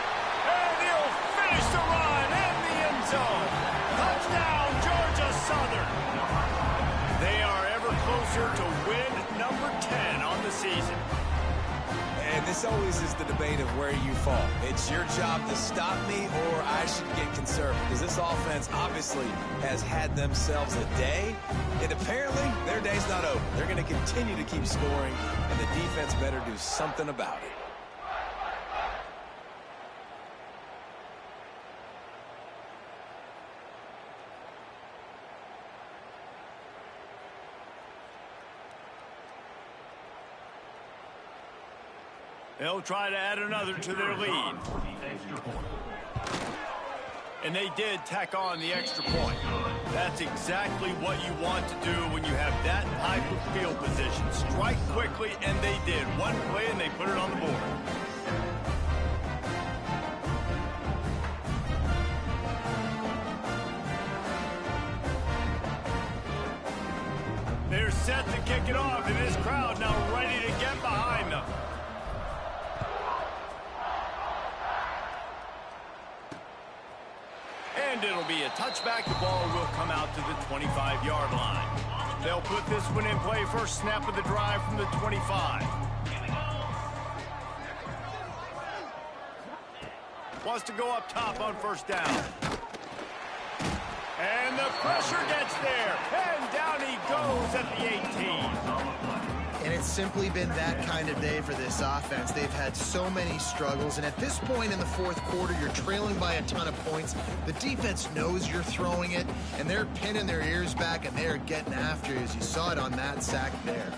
And he'll finish the run in the end zone. Touchdown, Georgia Southern. They are ever closer to win number 10 on the season. And this always is the debate of where you fall. It's your job to stop me, or I should get conservative. Because this offense obviously has had themselves a day, and apparently their day's not over. They're going to continue to keep scoring, and the defense better do something about it. They'll try to add another to their lead. And they did tack on the extra point. That's exactly what you want to do when you have that type of field position. Strike quickly, and they did. One play, and they put it on the board. They're set to kick it off, and this crowd now ready to get behind them. And it'll be a touchback. The ball will come out to the 25-yard line. They'll put this one in play. First snap of the drive from the 25. Wants to go up top on first down. And the pressure gets there. And down he goes at the 18. And it's simply been that kind of day for this offense. They've had so many struggles, and at this point in the fourth quarter, you're trailing by a ton of points. The defense knows you're throwing it, and they're pinning their ears back, and they're getting after you, as you saw it on that sack there.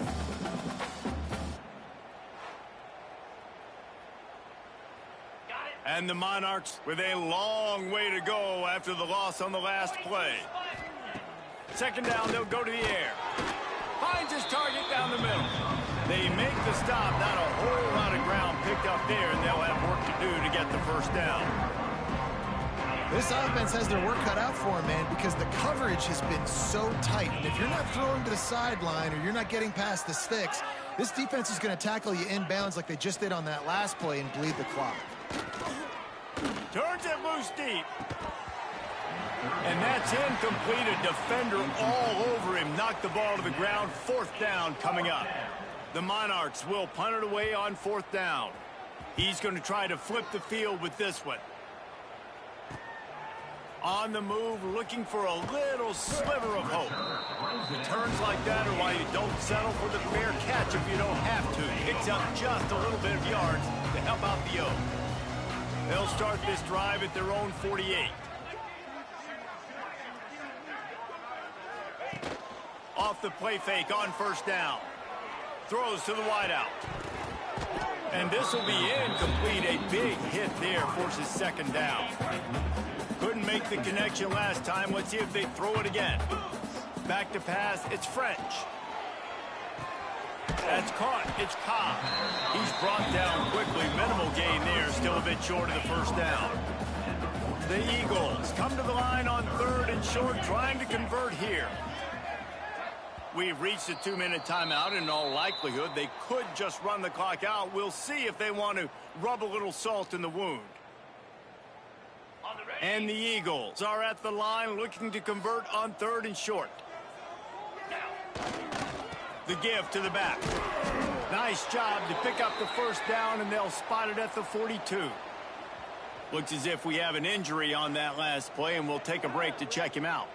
And the Monarchs with a long way to go after the loss on the last play. Second down, they'll go to the air. Finds his target down the middle. They make the stop. Not a whole lot of ground picked up there, and they'll have work to do to get the first down. This offense has their work cut out for them, man, because the coverage has been so tight. And if you're not throwing to the sideline or you're not getting past the sticks, this defense is going to tackle you inbounds like they just did on that last play and bleed the clock. Turns it loose deep. And that's incomplete. A defender all over him. Knocked the ball to the ground. Fourth down coming up. The Monarchs will punt it away on fourth down. He's going to try to flip the field with this one. On the move, looking for a little sliver of hope. Returns like that are why you don't settle for the fair catch if you don't have to. Picks up just a little bit of yards to help out the O. They'll start this drive at their own 48. Off the play fake on first down. Throws to the wideout. And this will be incomplete. A big hit there forces second down. Couldn't make the connection last time. Let's see if they throw it again. Back to pass. It's French. That's caught. It's Ncaa. He's brought down quickly. Minimal gain there. Still a bit short of the first down. The Eagles come to the line on third and short, trying to convert here. We've reached a 2-minute timeout. In all likelihood, they could just run the clock out. We'll see if they want to rub a little salt in the wound. And the Eagles are at the line looking to convert on 3rd and short. The give to the back. Nice job to pick up the first down, and they'll spot it at the 42. Looks as if we have an injury on that last play, and we'll take a break to check him out.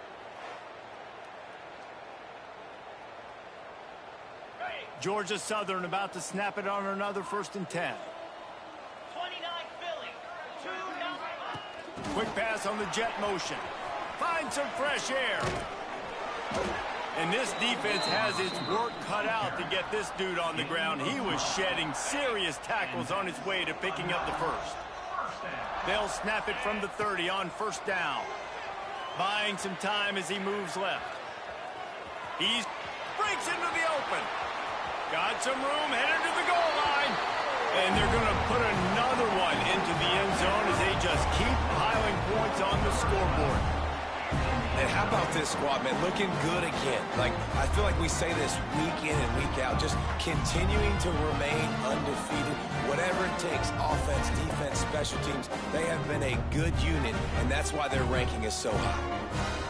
Georgia Southern about to snap it on another 1st and 10. 29 Philly. 2-9. Quick pass on the jet motion. Find some fresh air. And this defense has its work cut out to get this dude on the ground. He was shedding serious tackles on his way to picking up the first. They'll snap it from the 30 on 1st down. Buying some time as he moves left. He breaks into the open. Got some room, headed to the goal line. And they're going to put another one into the end zone as they just keep piling points on the scoreboard. And how about this squad, man? Looking good again. Like, I feel like we say this week in and week out, just continuing to remain undefeated. Whatever it takes, offense, defense, special teams, they have been a good unit, and that's why their ranking is so high.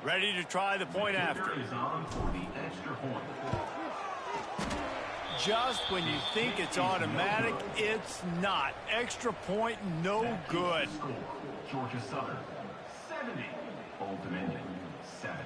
Ready to try the point after. Is on for the extra point. Just when you think it's automatic, it's not. Extra point, no good. Score, Georgia Southern, 70. Old Dominion, 7.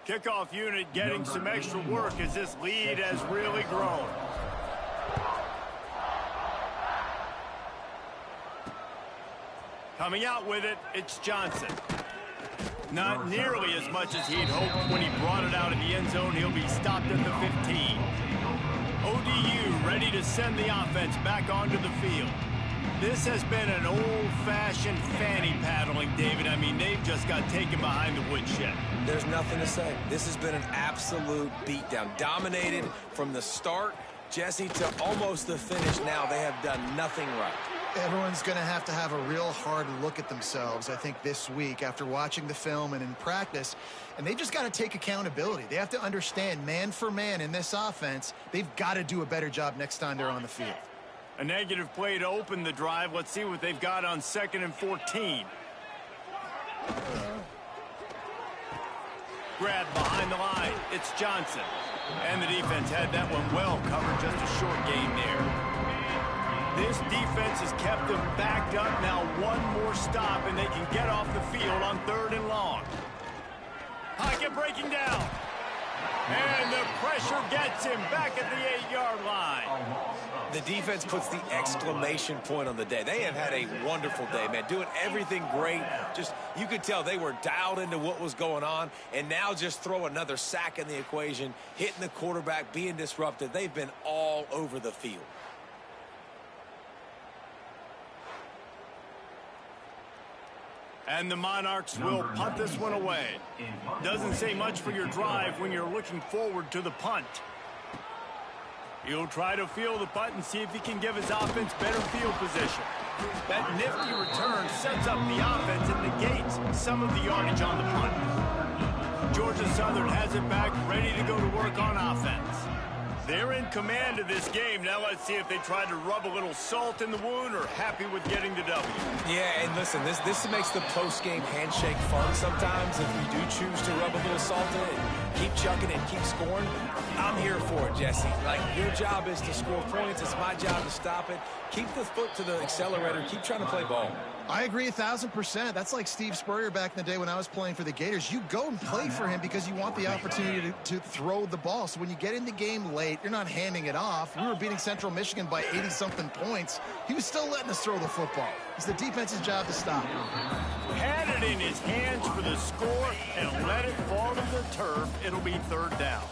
Kickoff unit getting some extra work as this lead has really grown. Coming out with it, it's Johnson. Not nearly as much as he'd hoped when he brought it out of the end zone. He'll be stopped at the 15. ODU ready to send the offense back onto the field. This has been an old-fashioned fanny paddling, David. I mean, they've just got taken behind the woodshed. There's nothing to say. This has been an absolute beatdown. Dominated from the start, Jesse, to almost the finish now. They have done nothing right. Everyone's going to have a real hard look at themselves, I think, this week after watching the film and in practice. And they just got to take accountability. They have to understand, man for man in this offense, they've got to do a better job next time they're on the field. A negative play to open the drive. Let's see what they've got on 2nd and 14. Grab behind the line. It's Johnson. And the defense had that one well covered. Just a short gain there. This defense has kept them backed up. Now one more stop, and they can get off the field on 3rd and long. Pocket breaking down. And the pressure gets him back at the 8-yard line. The defense puts the exclamation point on the day. They have had a wonderful day, man. Doing everything great. Just, you could tell they were dialed into what was going on. And now just throw another sack in the equation, hitting the quarterback, being disrupted. They've been all over the field. And the Monarchs will punt this one away. Doesn't say much for your drive when you're looking forward to the punt. He'll try to field the punt and see if he can give his offense better field position. That nifty return sets up the offense and negates some of the yardage on the punt. Georgia Southern has it back, ready to go to work on offense. They're in command of this game. Now let's see if they try to rub a little salt in the wound or happy with getting the W. Yeah, and listen, this makes the post-game handshake fun sometimes if you do choose to rub a little salt in it and keep chucking and keep scoring. I'm here for it, Jesse. Like, your job is to score points. It's my job to stop it. Keep the foot to the accelerator. Keep trying to play ball. I agree 1,000%. That's like Steve Spurrier back in the day when I was playing for the Gators. You go and play for him because you want the opportunity to throw the ball. So when you get in the game late, you're not handing it off. We were beating Central Michigan by 80-something points. He was still letting us throw the football. It's the defense's job to stop. Had it in his hands for the score and let it fall to the turf. It'll be 3rd down.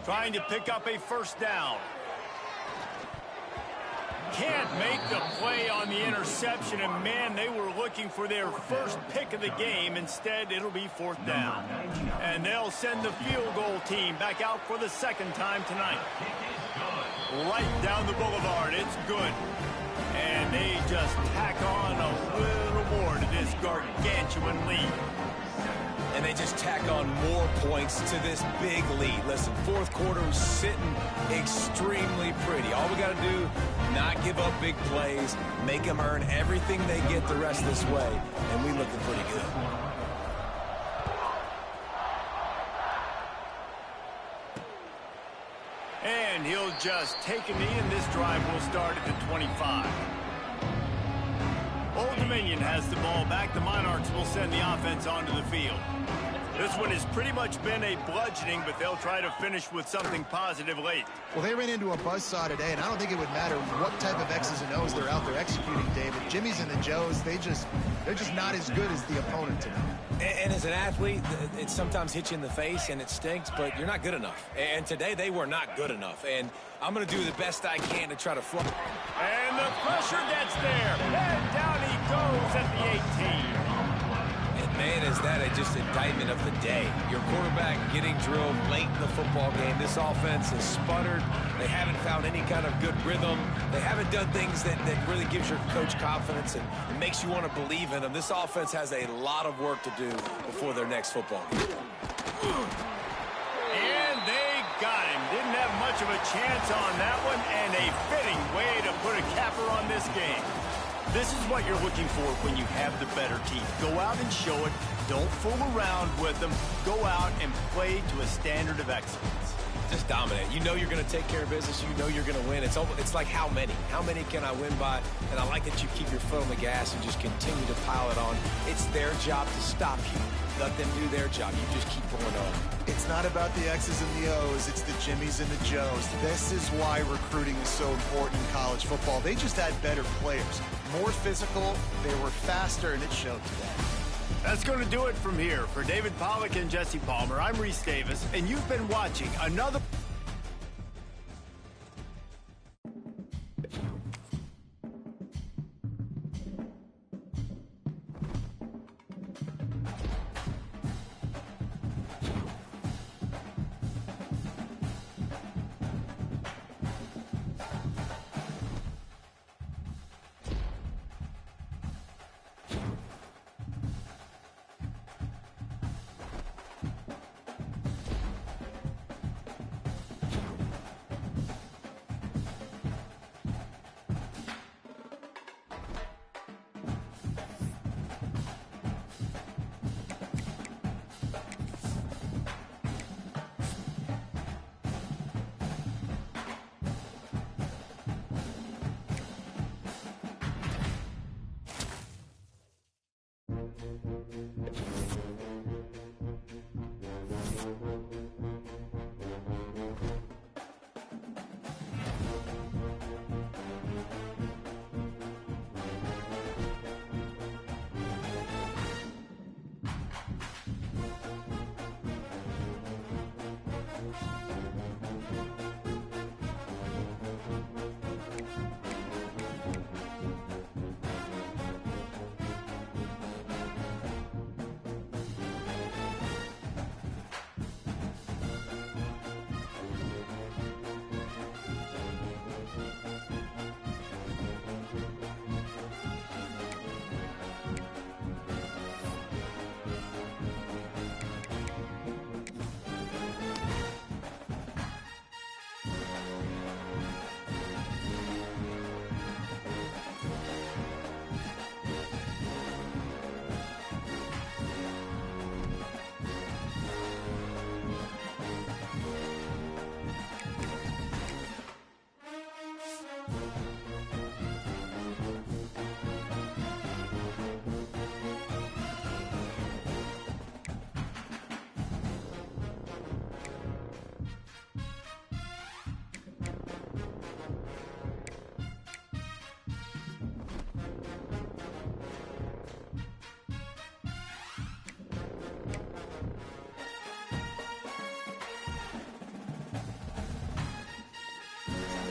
Trying to pick up a 1st down. can't make the play on the interception, and man, they were looking for their first pick of the game. Instead, it'll be 4th down. And they'll send the field goal team back out for the 2nd time tonight. Right down the boulevard, it's good. And they just tack on a little more to this gargantuan lead. And they just tack on more points to this big lead. Listen, 4th quarter was sitting extremely pretty. All we got to do, not give up big plays, make them earn everything they get the rest of this way, and we looking pretty good. And he'll just take a knee, and this drive will start at the 25. Old Dominion has the ball back. The Monarchs will send the offense onto the field. This one has pretty much been a bludgeoning, but they'll try to finish with something positive late. Well, they ran into a buzzsaw today, and I don't think it would matter what type of X's and O's they're out there executing, David. Jimmy's and the Joes, they're just not as good as the opponent today. And as an athlete, it sometimes hits you in the face and it stinks, but you're not good enough. And today they were not good enough. And I'm going to do the best I can to try to flood. And the pressure gets there. And down he goes at the 18. Man, is that just indictment of the day. Your quarterback getting drilled late in the football game. This offense has sputtered. They haven't found any kind of good rhythm. They haven't done things that really gives your coach confidence and makes you want to believe in them. This offense has a lot of work to do before their next football game. And they got him. Didn't have much of a chance on that one, and a fitting way to put a capper on this game. This is what you're looking for when you have the better team. Go out and show it. Don't fool around with them. Go out and play to a standard of excellence. Just dominate. You know you're going to take care of business. You know you're going to win. It's like how many? How many can I win by? And I like that you keep your foot on the gas and just continue to pile it on. It's their job to stop you. Let them do their job. You just keep going on. It's not about the X's and the O's. It's the Jimmies and the Joes. This is why recruiting is so important in college football. They just had better players, more physical, they were faster, and it showed today. That's going to do it from here. For David Pollack and Jesse Palmer, I'm Reese Davis, and you've been watching another...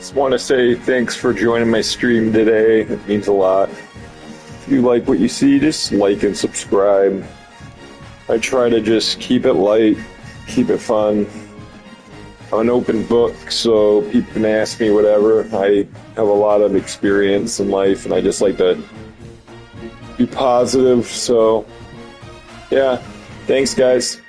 Just want to say thanks for joining my stream today. It means a lot. If you like what you see, just like and subscribe. I try to just keep it light, keep it fun. I'm an open book, so people can ask me whatever. I have a lot of experience in life, and I just like to be positive. So, yeah, thanks, guys.